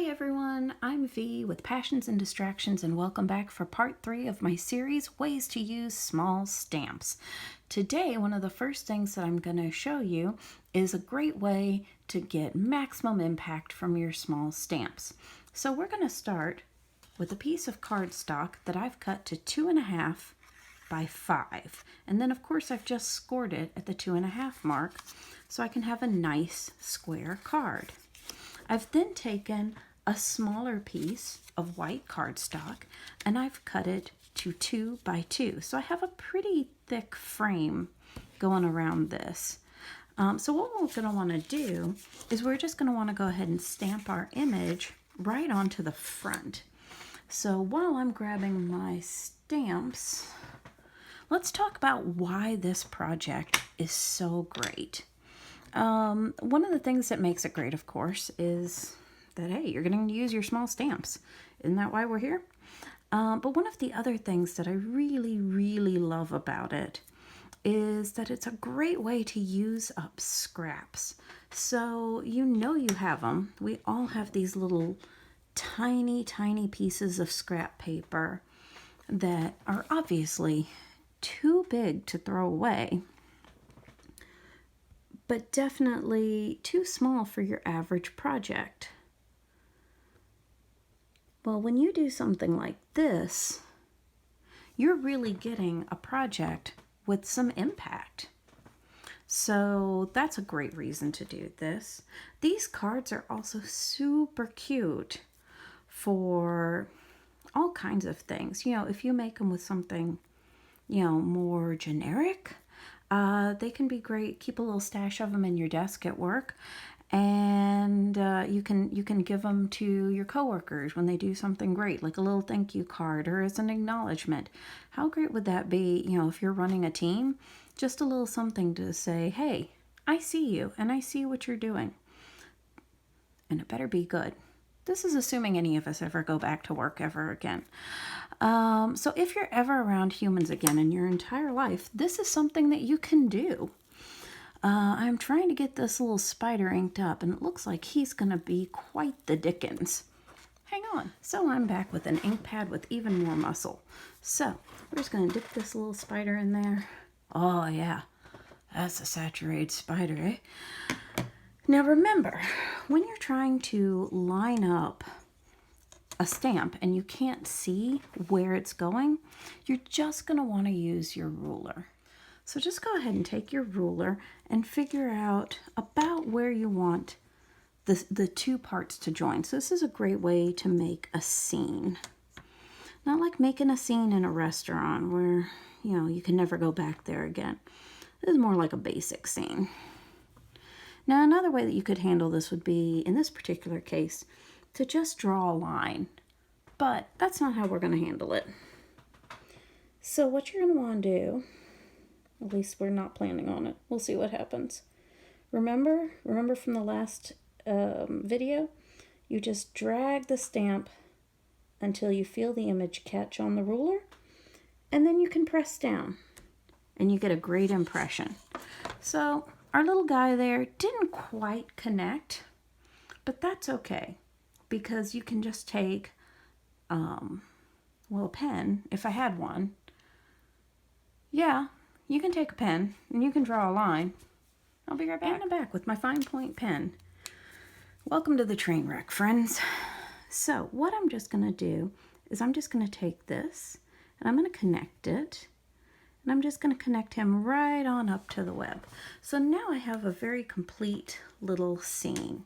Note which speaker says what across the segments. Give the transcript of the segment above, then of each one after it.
Speaker 1: Hi everyone, I'm V with Passions and Distractions, and welcome back for part 3 of my series, Ways to Use Small Stamps. Today, one of the first things that I'm going to show you is a great way to get maximum impact from your small stamps. So we're going to start with a piece of cardstock that I've cut to 2.5 by 5. And then of course I've just scored it at the 2.5 mark so I can have a nice square card. I've then taken a smaller piece of white cardstock and I've cut it to 2 by 2. So I have a pretty thick frame going around this. So what we're going to want to do is we're just going to want to go ahead and stamp our image right onto the front. So while I'm grabbing my stamps, let's talk about why this project is so great. One of the things that makes it great, of course, is that, hey, you're going to use your small stamps. Isn't that why we're here? But one of the other things that I really, really love about it is that it's a great way to use up scraps. So you know you have them. We all have these little tiny, tiny pieces of scrap paper that are obviously too big to throw away, but definitely too small for your average project. Well, when you do something like this, you're really getting a project with some impact. So that's a great reason to do this. These cards are also super cute for all kinds of things. You know, if you make them with something, you know, more generic, they can be great. Keep a little stash of them in your desk at work, and you can give them to your coworkers when they do something great, like a little thank you card or as an acknowledgement. How great would that be? You know, if you're running a team, just a little something to say, hey, I see you and I see what you're doing, and it better be good. This is assuming any of us ever go back to work ever again. So if you're ever around humans again in your entire life, this is something that you can do. I'm trying to get this little spider inked up, and it looks like he's going to be quite the Dickens. Hang on. So I'm back with an ink pad with even more muscle. So we're just going to dip this little spider in there. Oh yeah, that's a saturated spider, eh? Now remember, when you're trying to line up a stamp and you can't see where it's going, you're just going to want to use your ruler. So just go ahead and take your ruler and figure out about where you want the two parts to join. So this is a great way to make a scene. Not like making a scene in a restaurant where, you know, you can never go back there again. This is more like a basic scene. Now, another way that you could handle this would be, in this particular case, to just draw a line. But that's not how we're going to handle it. So what you're going to want to do, at least we're not planning on it. We'll see what happens. Remember from the last video, you just drag the stamp until you feel the image catch on the ruler, and then you can press down, and you get a great impression. So our little guy there didn't quite connect, but that's okay, because you can just take, well, a pen, if I had one. Yeah, you can take a pen and you can draw a line. I'll be right back. And I'm back with my fine point pen. Welcome to the train wreck, friends. So what I'm just going to do is I'm just going to take this and I'm going to connect it. And I'm just going to connect him right on up to the web. So now I have a very complete little scene.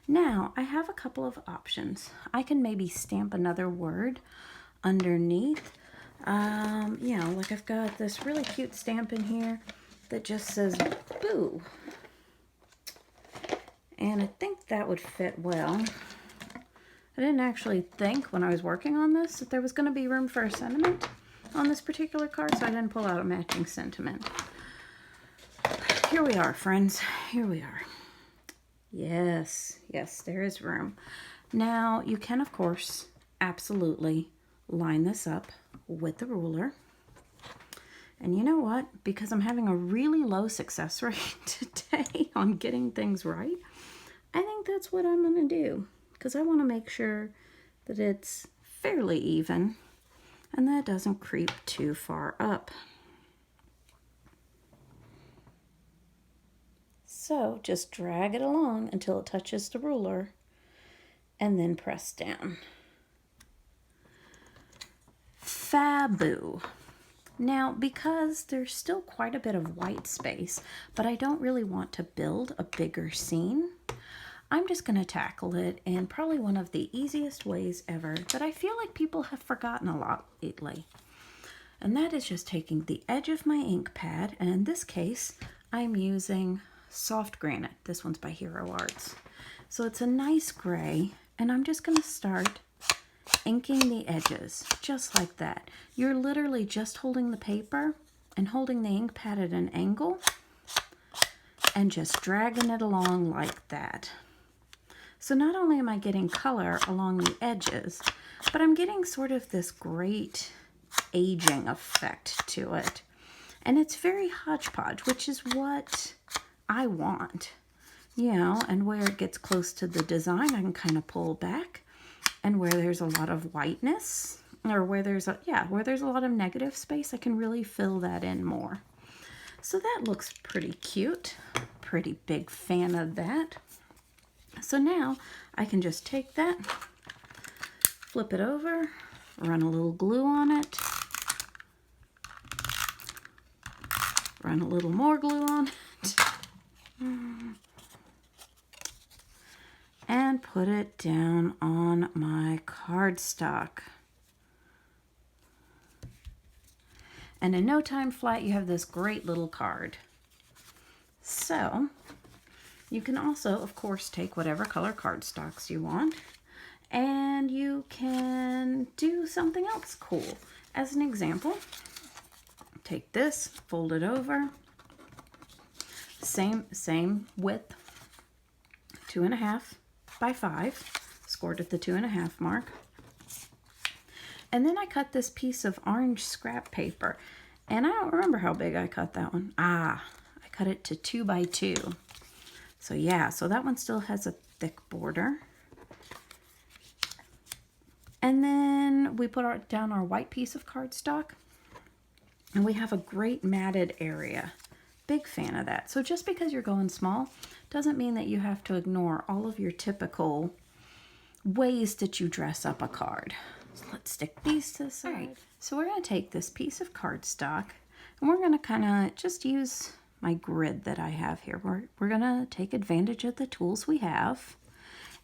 Speaker 1: Now I have a couple of options. I can maybe stamp another word underneath. You know, like I've got this really cute stamp in here that just says boo. And I think that would fit well. I didn't actually think when I was working on this that there was going to be room for a sentiment on this particular card, so I didn't pull out a matching sentiment. Here we are, friends. Here we are. Yes, yes, there is room. Now, you can, of course, absolutely line this up with the ruler. And you know what? Because I'm having a really low success rate today on getting things right, I think that's what I'm going to do. because I want to make sure that it's fairly even and that it doesn't creep too far up. So just drag it along until it touches the ruler and then press down. Fabu. Now, because there's still quite a bit of white space, but I don't really want to build a bigger scene, I'm just going to tackle it in probably one of the easiest ways ever that I feel like people have forgotten a lot lately. And that is just taking the edge of my ink pad, and in this case, I'm using Soft Granite. This one's by Hero Arts. So it's a nice gray, and I'm just going to start inking the edges, just like that. You're literally just holding the paper and holding the ink pad at an angle and just dragging it along like that. So not only am I getting color along the edges, but I'm getting sort of this great aging effect to it. And it's very hodgepodge, which is what I want. You know, and where it gets close to the design, I can kind of pull back. And where there's a lot of whiteness, or where there's a lot of negative space, I can really fill that in more. So that looks pretty cute. Pretty big fan of that. So now I can just take that, flip it over, run a little glue on it, run a little more glue on it, and put it down on my cardstock. And in no time flat, you have this great little card. So you can also, of course, take whatever color cardstocks you want, and you can do something else cool. As an example, take this, fold it over, same width, 2.5 by 5, scored at the 2.5 mark. And then I cut this piece of orange scrap paper, and I don't remember how big I cut that one. I cut it to 2 by 2. So yeah, so that one still has a thick border. And then we put down our white piece of cardstock, and we have a great matted area. Big fan of that. So just because you're going small doesn't mean that you have to ignore all of your typical ways that you dress up a card. So let's stick these to the side. All right, so we're going to take this piece of cardstock, and we're going to kind of just use my grid that I have here. We're going to take advantage of the tools we have,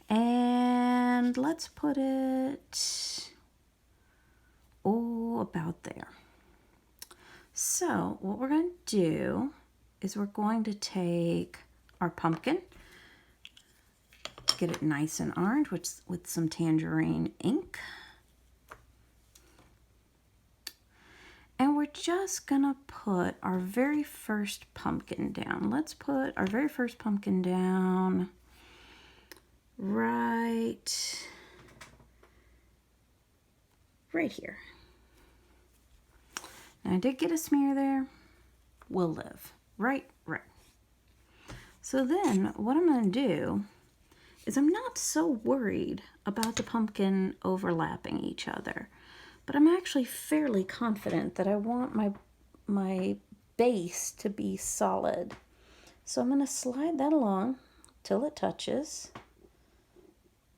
Speaker 1: and let's put it about there. So what we're going to do is we're going to take our pumpkin, get it nice and orange with some tangerine ink. And we're just gonna put our very first pumpkin down. Let's put our very first pumpkin down right here. Now I did get a smear there. We'll live. Right. So then what I'm gonna do is I'm not so worried about the pumpkin overlapping each other, but I'm actually fairly confident that I want my base to be solid. So I'm going to slide that along till it touches.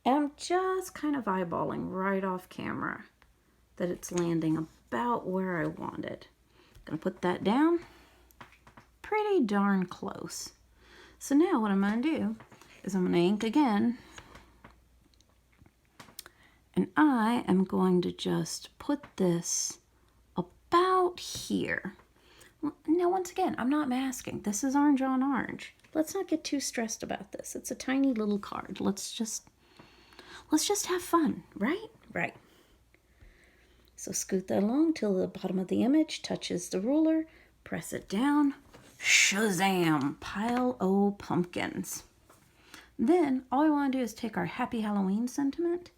Speaker 1: And I'm just kind of eyeballing right off camera that it's landing about where I want it. I'm going to put that down pretty darn close. So now what I'm going to do is I'm going to ink again. And I am going to just put this about here. Now, once again, I'm not masking. This is orange on orange. Let's not get too stressed about this. It's a tiny little card. Let's just have fun, right? Right. So scoot that along till the bottom of the image touches the ruler. Press it down. Shazam! Pile o' pumpkins. Then all we want to do is take our Happy Halloween sentiment,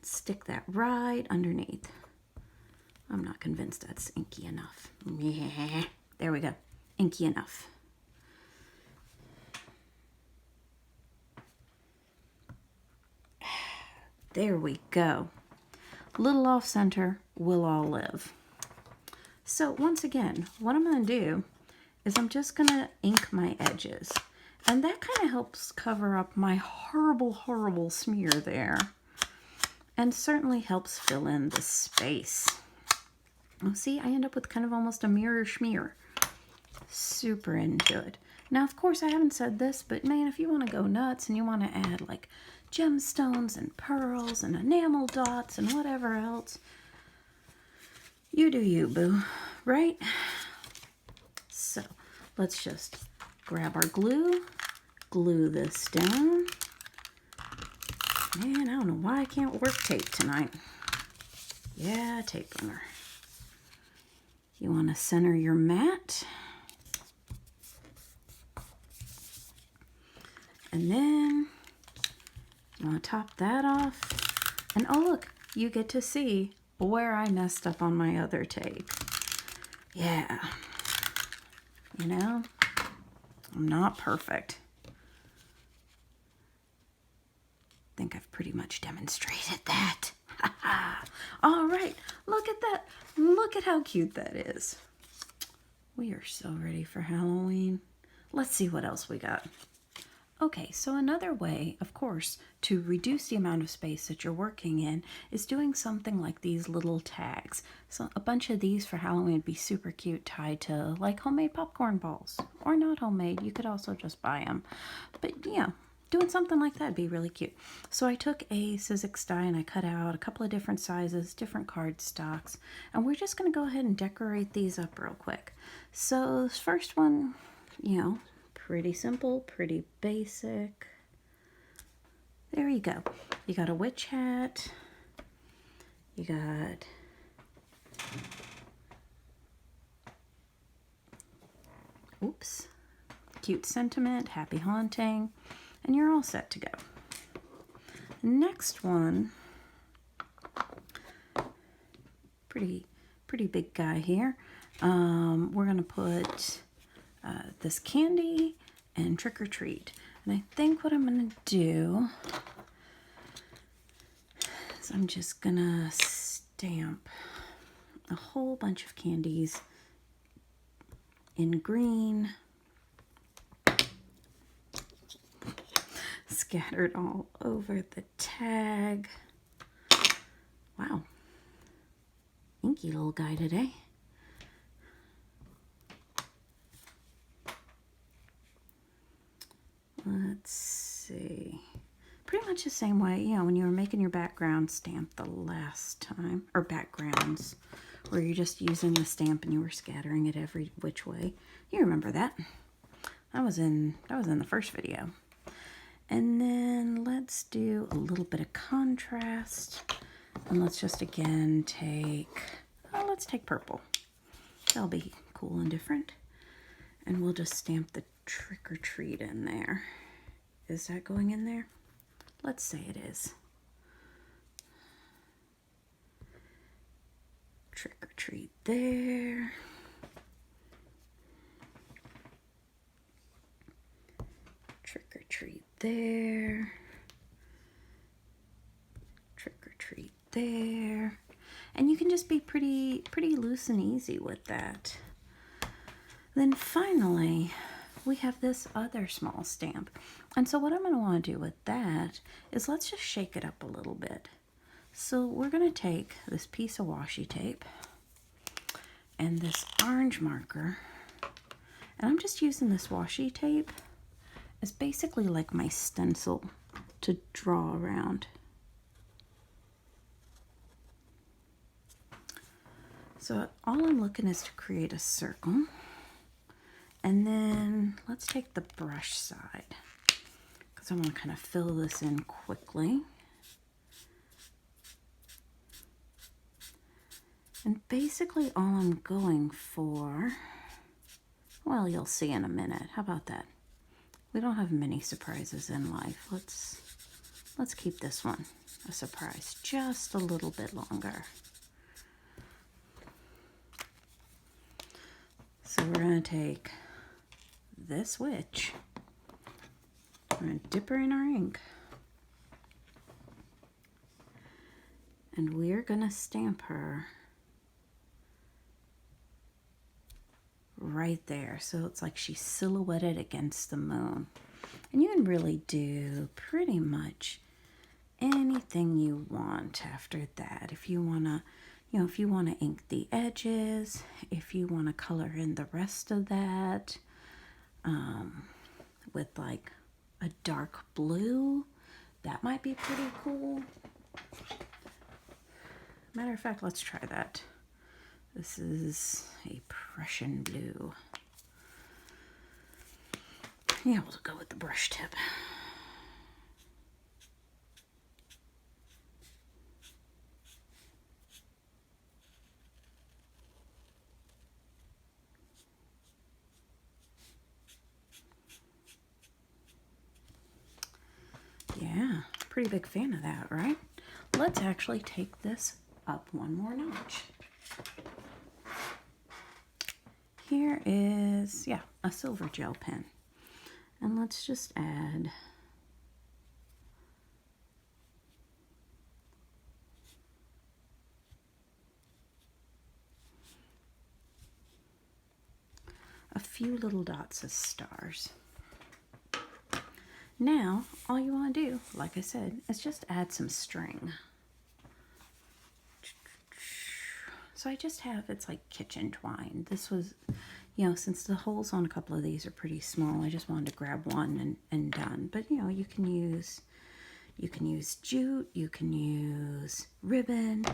Speaker 1: stick that right underneath. I'm not convinced that's inky enough. Yeah, there we go. Inky enough. There we go. Little off center will all live. So once again, what I'm going to do is I'm just going to ink my edges. And that kind of helps cover up my horrible, horrible smear there. And certainly helps fill in the space. Oh, see, I end up with kind of almost a mirror schmear. Super into it. Now, of course, I haven't said this, but man, if you want to go nuts and you want to add like gemstones and pearls and enamel dots and whatever else, you do you, boo, right? So let's just grab our glue this down. Man, I don't know why I can't work tape tonight. Yeah, tape runner. You want to center your mat. And then you want to top that off. And oh look, you get to see where I messed up on my other tape. Yeah. You know, I'm not perfect. I think I've pretty much demonstrated that. All right, look at that. Look at how cute that is. We are so ready for Halloween. Let's see what else we got. Okay, so another way, of course, to reduce the amount of space that you're working in is doing something like these little tags. So a bunch of these for Halloween would be super cute, tied to like homemade popcorn balls. Or not homemade, you could also just buy them. But yeah, doing something like that would be really cute. So I took a Sizzix die and I cut out a couple of different sizes, different card stocks. And we're just going to go ahead and decorate these up real quick. So this first one, you know, pretty simple, pretty basic. There you go. You got a witch hat. You got cute sentiment, happy haunting, and you're all set to go. Next one, pretty big guy here. We're gonna put this candy and trick or treat. And I think what I'm gonna do is I'm just gonna stamp a whole bunch of candies in green, scattered all over the tag. Wow, inky little guy today. Let's see. Pretty much the same way, you know, when you were making your background stamp the last time, or backgrounds, where you're just using the stamp and you were scattering it every which way. You remember that. That was in the first video. And then let's do a little bit of contrast. And let's just again take, let's take purple. That'll be cool and different. And we'll just stamp the trick or treat in there. Is that going in there? Let's say it is. Trick or treat there. Trick or treat there. Trick or treat there. And you can just be pretty loose and easy with that. Then finally, we have this other small stamp. And so what I'm going to want to do with that is let's just shake it up a little bit. So we're going to take this piece of washi tape and this orange marker, and I'm just using this washi tape as basically like my stencil to draw around. So all I'm looking is to create a circle. And then let's take the brush side, because I want to kind of fill this in quickly. And basically all I'm going for, well, you'll see in a minute. How about that? We don't have many surprises in life. Let's keep this one a surprise just a little bit longer. So we're going to take this witch, I'm going to dip her in our ink. And we're gonna stamp her right there. So it's like she's silhouetted against the moon. And you can really do pretty much anything you want after that. If you wanna, if you wanna ink the edges, if you wanna color in the rest of that, with like a dark blue, that might be pretty cool. Matter of fact, let's try that. This is a Prussian blue. Yeah, we'll go with the brush tip. Yeah, pretty big fan of that, right? Let's actually take this up one more notch. Here is, yeah, a silver gel pen. And let's just add a few little dots of stars. Now, all you want to do, like I said, is just add some string. So I just have, it's like kitchen twine. This was, since the holes on a couple of these are pretty small, I just wanted to grab one and done. But, you can use jute, you can use ribbon,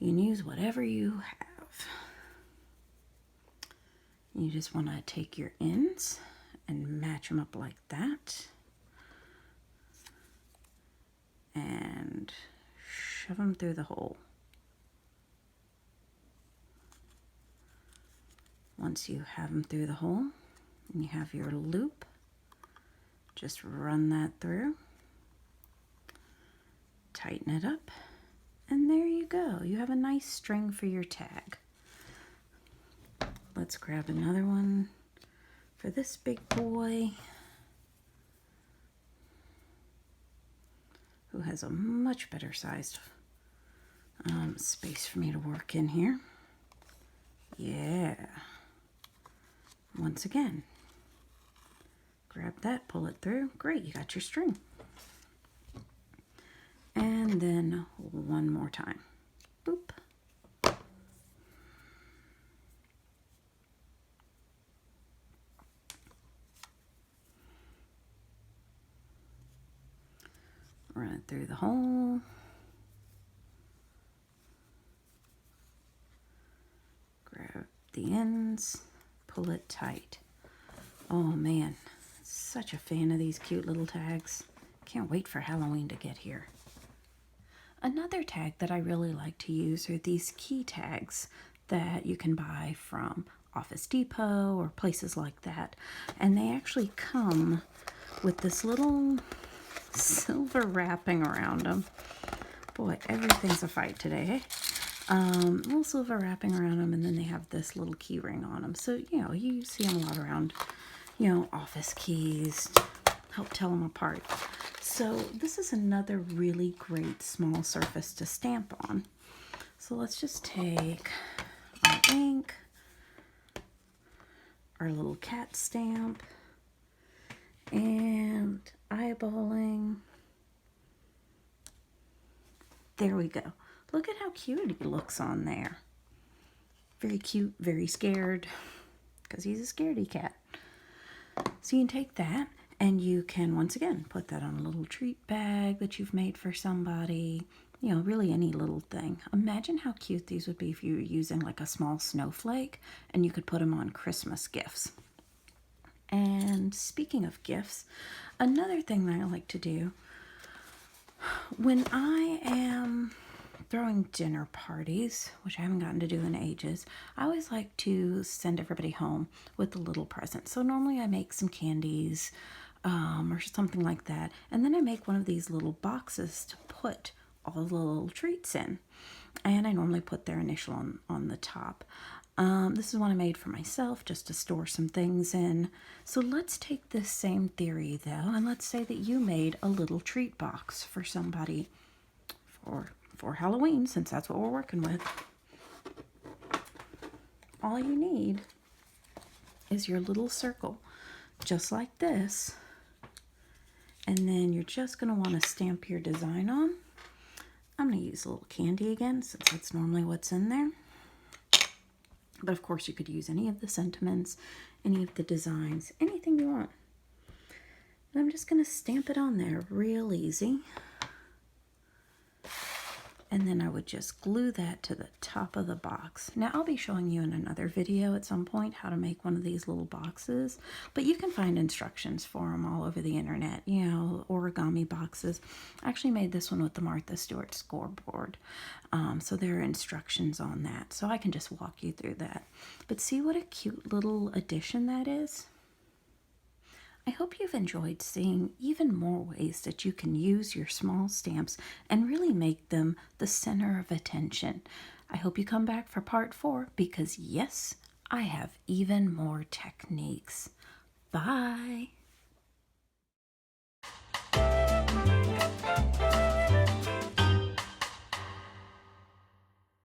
Speaker 1: you can use whatever you have. You just want to take your ends and match them up like that. And shove them through the hole. Once you have them through the hole and you have your loop, just run that through, tighten it up, and there you go. You have a nice string for your tag. Let's grab another one for this big boy who has a much better sized space for me to work in here. Yeah. Once again, grab that, pull it through. Great, you got your string. And then one more time. Boop. Run it through the hole. Grab the ends, pull it tight. Oh man, such a fan of these cute little tags. Can't wait for Halloween to get here. Another tag that I really like to use are these key tags that you can buy from Office Depot or places like that. And they actually come with this little silver wrapping around them. Boy, everything's a fight today. Little silver wrapping around them, and then they have this little key ring on them. So, you see them a lot around, office keys, help tell them apart. So this is another really great small surface to stamp on. So let's just take our ink, our little cat stamp, and eyeballing. There we go. Look at how cute he looks on there. Very cute, very scared, because he's a scaredy cat. So you can take that, and you can, once again, put that on a little treat bag that you've made for somebody. Really any little thing. Imagine how cute these would be if you were using like a small snowflake, and you could put them on Christmas gifts. And speaking of gifts, another thing that I like to do when I am throwing dinner parties, which I haven't gotten to do in ages, I always like to send everybody home with a little present. So normally I make some candies or something like that, and then I make one of these little boxes to put all the little treats in, and I normally put their initial on the top. This is one I made for myself just to store some things in. So let's take this same theory though, and let's say that you made a little treat box for somebody for for Halloween, since that's what we're working with. All you need is your little circle, just like this. And then you're just going to want to stamp your design on. I'm going to use a little candy again, since that's normally what's in there. But of course you could use any of the sentiments, any of the designs, anything you want. And I'm just going to stamp it on there real easy. And then I would just glue that to the top of the box. Now I'll be showing you in another video at some point how to make one of these little boxes, but you can find instructions for them all over the internet, you know, origami boxes. I actually made this one with the Martha Stewart scoreboard. So there are instructions on that. So I can just walk you through that. But see what a cute little addition that is? I hope you've enjoyed seeing even more ways that you can use your small stamps and really make them the center of attention. I hope you come back for part 4 because yes, I have even more techniques. Bye!